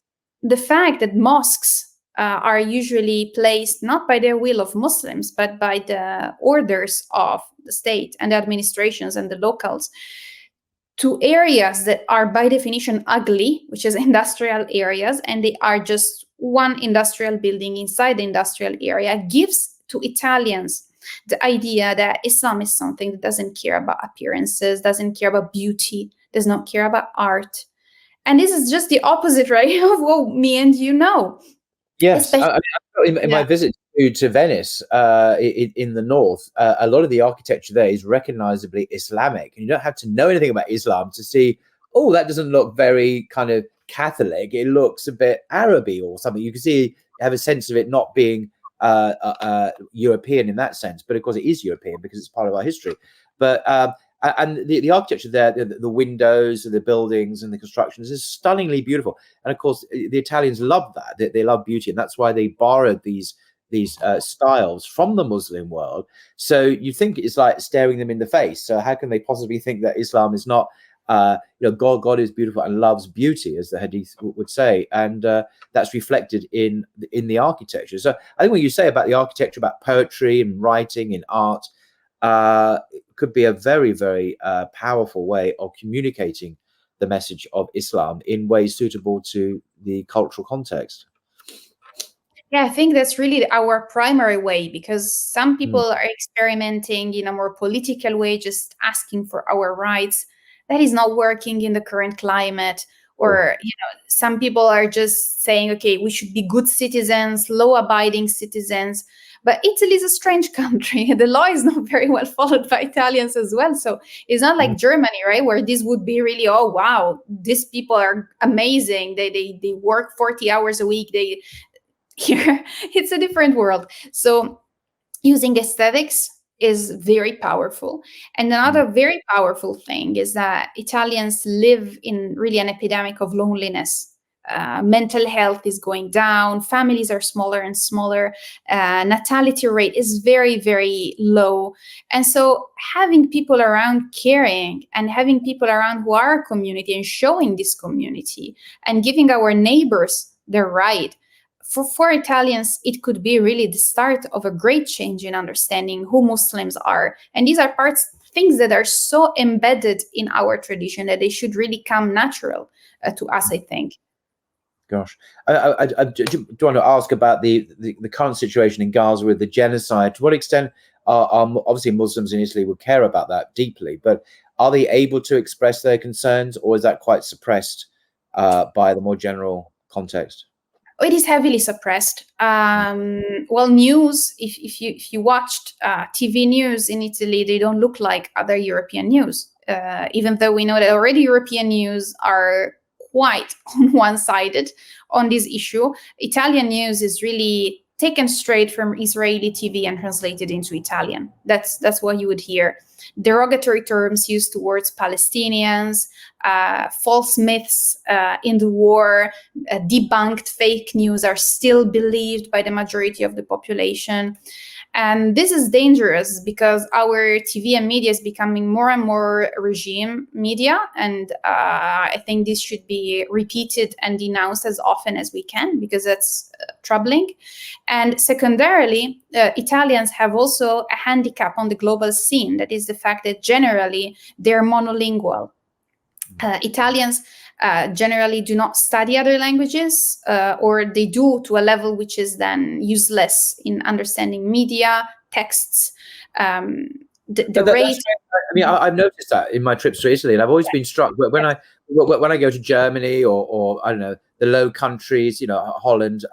the fact that mosques are usually placed not by the will of Muslims, but by the orders of the state and the administrations and the locals, to areas that are by definition ugly, which is industrial areas, and they are just one industrial building inside the industrial area, gives to Italians the idea that Islam is something that doesn't care about appearances, doesn't care about beauty, does not care about art. And this is just the opposite, right, of what me and you know. Yes, Especially, in my visit to Venice, in the north, a lot of the architecture there is recognizably Islamic, and you don't have to know anything about Islam to see, oh, that doesn't look very kind of Catholic. It looks a bit Araby or something. You can see, have a sense of it not being European in that sense, but of course it is European because it's part of our history. But and the architecture there, the windows, the buildings, and the constructions is stunningly beautiful. And of course, the Italians love that. They love beauty, and that's why they borrowed these styles from the Muslim world. So you think it's like staring them in the face. So how can they possibly think that Islam is not? God is beautiful and loves beauty, as the Hadith would say, and that's reflected in the architecture. So I think what you say about the architecture, about poetry and writing and art, could be a very, very powerful way of communicating the message of Islam in ways suitable to the cultural context. Yeah, I think that's really our primary way, because some people are experimenting in a more political way, just asking for our rights. That is not working in the current climate. Or some people are just saying, okay, we should be good citizens, law-abiding citizens. But Italy is a strange country. The law is not very well followed by Italians as well. So it's not like Germany, right, where this would be really, oh, wow, these people are amazing. They work 40 hours a week. Here, it's a different world. So using aesthetics is very powerful. And another very powerful thing is that Italians live in really an epidemic of loneliness. Mental health is going down. Families are smaller and smaller. Natality rate is very, very low. And so having people around caring and having people around who are a community and showing this community and giving our neighbors their right, for Italians, it could be really the start of a great change in understanding who Muslims are. And these are things that are so embedded in our tradition that they should really come natural to us, I think. Gosh, I do want to ask about the current situation in Gaza with the genocide. To what extent are obviously Muslims in Italy would care about that deeply, but are they able to express their concerns, or is that quite suppressed by the more general context? It is heavily suppressed. Well, news, if you watched TV news in Italy, they don't look like other European news, even though we know that already European news are quite one-sided on this issue. Italian news is really taken straight from Israeli TV and translated into Italian. That's what you would hear. Derogatory terms used towards Palestinians, false myths in the war, debunked fake news are still believed by the majority of the population. And this is dangerous because our TV and media is becoming more and more regime media. And I think this should be repeated and denounced as often as we can, because that's troubling. And secondarily, Italians have also a handicap on the global scene. That is the fact that generally they're monolingual. Italians generally do not study other languages, or they do to a level which is then useless in understanding media, texts. The rate. I mean, I've noticed that in my trips to Italy, and I've always been struck when I go to Germany or I don't know, the Low Countries, Holland,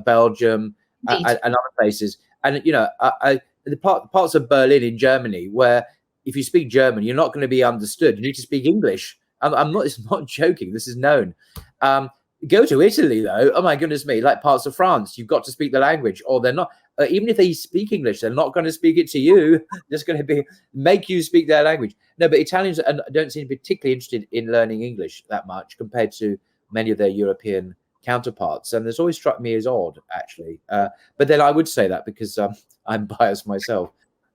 Belgium, and other places, and the parts of Berlin in Germany where if you speak German, you're not going to be understood. You need to speak English. I'm not. It's not joking. This is known. Go to Italy though. Oh my goodness me! Like parts of France, you've got to speak the language, or they're not. Even if they speak English, they're not going to speak it to you. They're just going to make you speak their language. No, but Italians don't seem particularly interested in learning English that much compared to many of their European counterparts, and this always struck me as odd, actually. But then I would say that because I'm biased myself.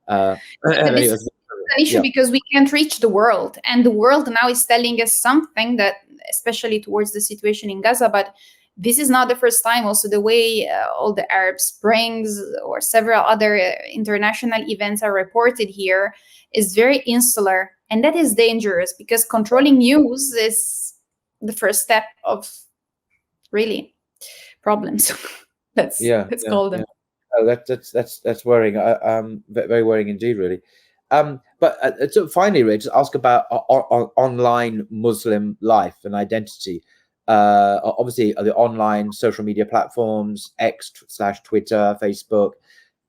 This is an issue because we can't reach the world, and the world now is telling us something that, especially towards the situation in Gaza, but this is not the first time. Also, the way all the Arab Springs or several other international events are reported here is very insular, and that is dangerous because controlling news is the first step of really problems. let's call them. Oh, that's worrying. Very worrying indeed, really. But so finally, Rich, to ask about online Muslim life and identity. Obviously, the online social media platforms, X/Twitter, Facebook,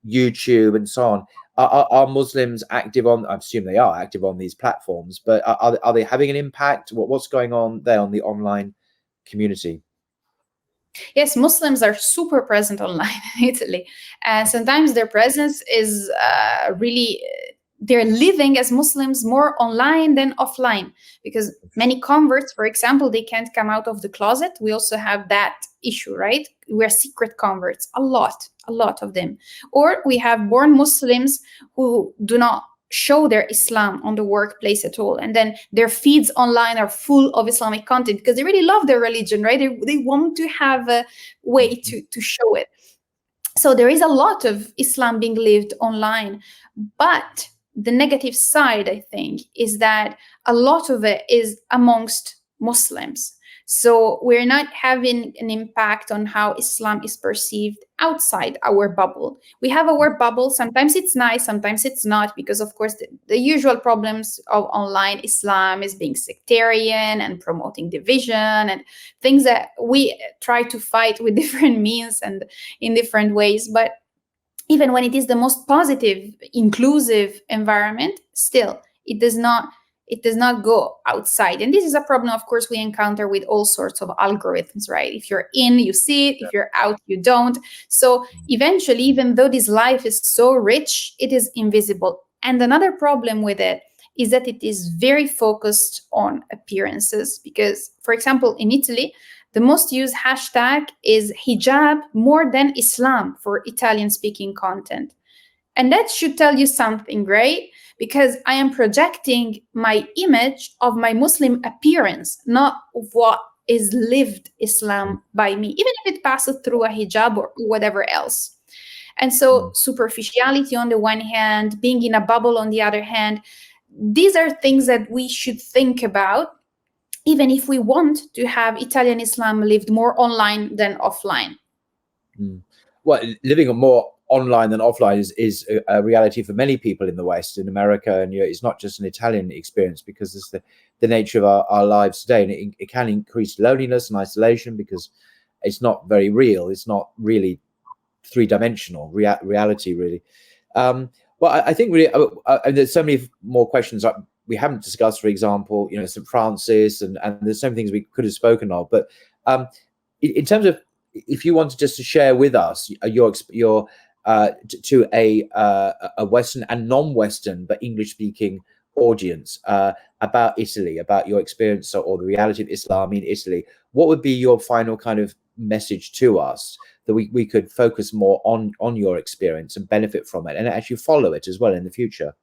YouTube, and so on. Are Muslims active on? I assume they are active on these platforms, but are they having an impact? What's going on there on the online community? Yes, Muslims are super present online in Italy. And sometimes their presence is really, they're living as Muslims more online than offline, because many converts, for example, they can't come out of the closet. We also have that issue, right? We're secret converts, a lot of them. Or we have born Muslims who do not show their Islam on the workplace at all, and then their feeds online are full of Islamic content because they really love their religion, right? They want to have a way to show it. So there is a lot of Islam being lived online, but the negative side, I think, is that a lot of it is amongst Muslims. So we're not having an impact on how Islam is perceived outside our bubble. We have our bubble. Sometimes it's nice, sometimes it's not, because of course the usual problems of online Islam is being sectarian and promoting division and things that we try to fight with different means and in different ways. But even when it is the most positive, inclusive environment, still it does not go outside. And this is a problem, of course, we encounter with all sorts of algorithms, right? If you're in, you see it. If you're out, you don't. So eventually, even though this life is so rich, it is invisible. And another problem with it is that it is very focused on appearances. Because, for example, in Italy, the most used hashtag is hijab more than Islam for Italian-speaking content. And that should tell you something, right? Because I am projecting my image of my Muslim appearance, not of what is lived Islam by me, even if it passes through a hijab or whatever else. And so superficiality on the one hand, being in a bubble on the other hand, these are things that we should think about, even if we want to have Italian Islam lived more online than offline. Well, living more online than offline is a reality for many people in the West, in America, and it's not just an Italian experience, because it's the nature of our lives today, and it can increase loneliness and isolation because it's not very real. It's not really three-dimensional reality, really. Well, I think really, and there's so many more questions we haven't discussed. For example, St. Francis, and there's so many things we could have spoken of. But in terms of, if you wanted just to share with us your to a Western and non-Western but English-speaking audience about Italy, about your experience or the reality of Islam in Italy, what would be your final kind of message to us that we could focus more on your experience and benefit from it and actually follow it as well in the future?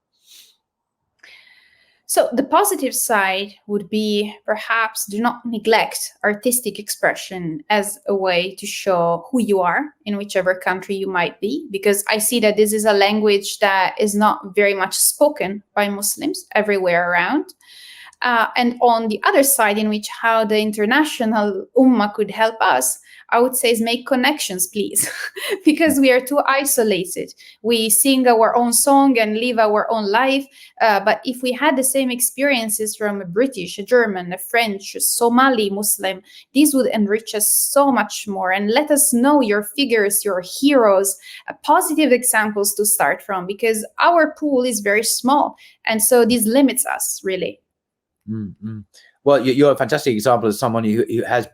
So the positive side would be, perhaps, do not neglect artistic expression as a way to show who you are in whichever country you might be, because I see that this is a language that is not very much spoken by Muslims everywhere around. And on the other side, in which how the international ummah could help us, I would say is make connections, please, because we are too isolated. We sing our own song and live our own life. But if we had the same experiences from a British, a German, a French, a Somali Muslim, these would enrich us so much more and let us know your figures, your heroes, positive examples to start from, because our pool is very small. And so this limits us, really. Mm-hmm. Well, you're a fantastic example of someone who has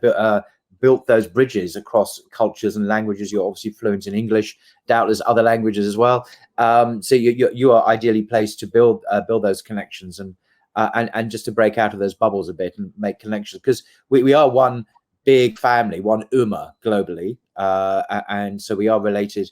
built those bridges across cultures and languages. You're obviously fluent in English, doubtless other languages as well. So you are ideally placed to build those connections and just to break out of those bubbles a bit and make connections, because we are one big family, one ummah globally, and so we are related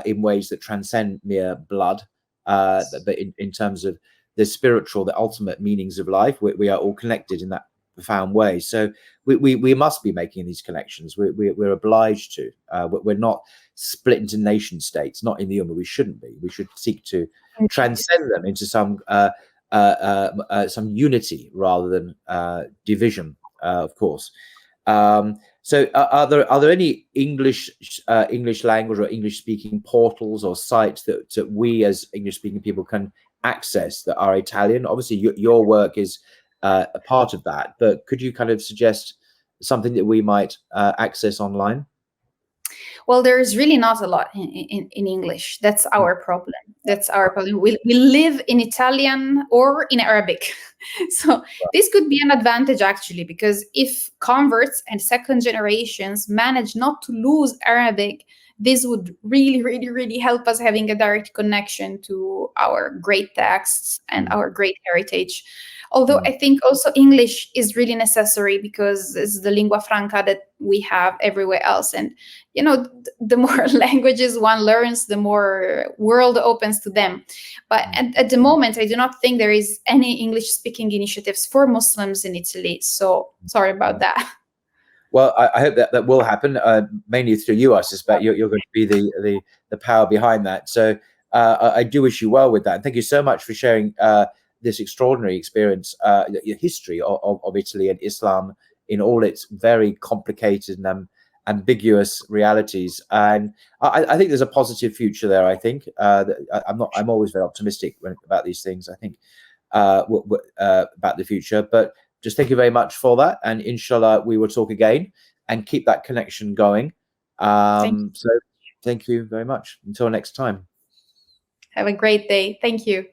in ways that transcend mere blood, but in terms of the spiritual, the ultimate meanings of life, we are all connected in that profound way. So we must be making these connections. We're obliged to. We're not split into nation states, not in the Ummah. We shouldn't be. We should seek to transcend them into some unity rather than division, of course. So are there any English language or English speaking portals or sites that we as English speaking people can access that are Italian? Obviously your work is a part of that, but could you kind of suggest something that we might access online? Well, there's really not a lot in English. That's our problem. That's our problem. We live in Italian or in Arabic. So this could be an advantage, actually, because if converts and second generations manage not to lose Arabic, this would really, really, really help us having a direct connection to our great texts and our great heritage. Although I think also English is really necessary because it's the lingua franca that we have everywhere else. And, you know, the more languages one learns, the more world opens to them. But at the moment, I do not think there is any English speaking initiatives for Muslims in Italy. So sorry about that. Well, I hope that will happen, mainly through you. I suspect you're going to be the power behind that. So I do wish you well with that. And thank you so much for sharing this extraordinary experience, your history of Italy and Islam in all its very complicated and ambiguous realities. And I think there's a positive future there. I think I'm always very optimistic about these things. I think about the future, but just thank you very much for that. And inshallah, we will talk again and keep that connection going. So thank you very much. Until next time. Have a great day. Thank you.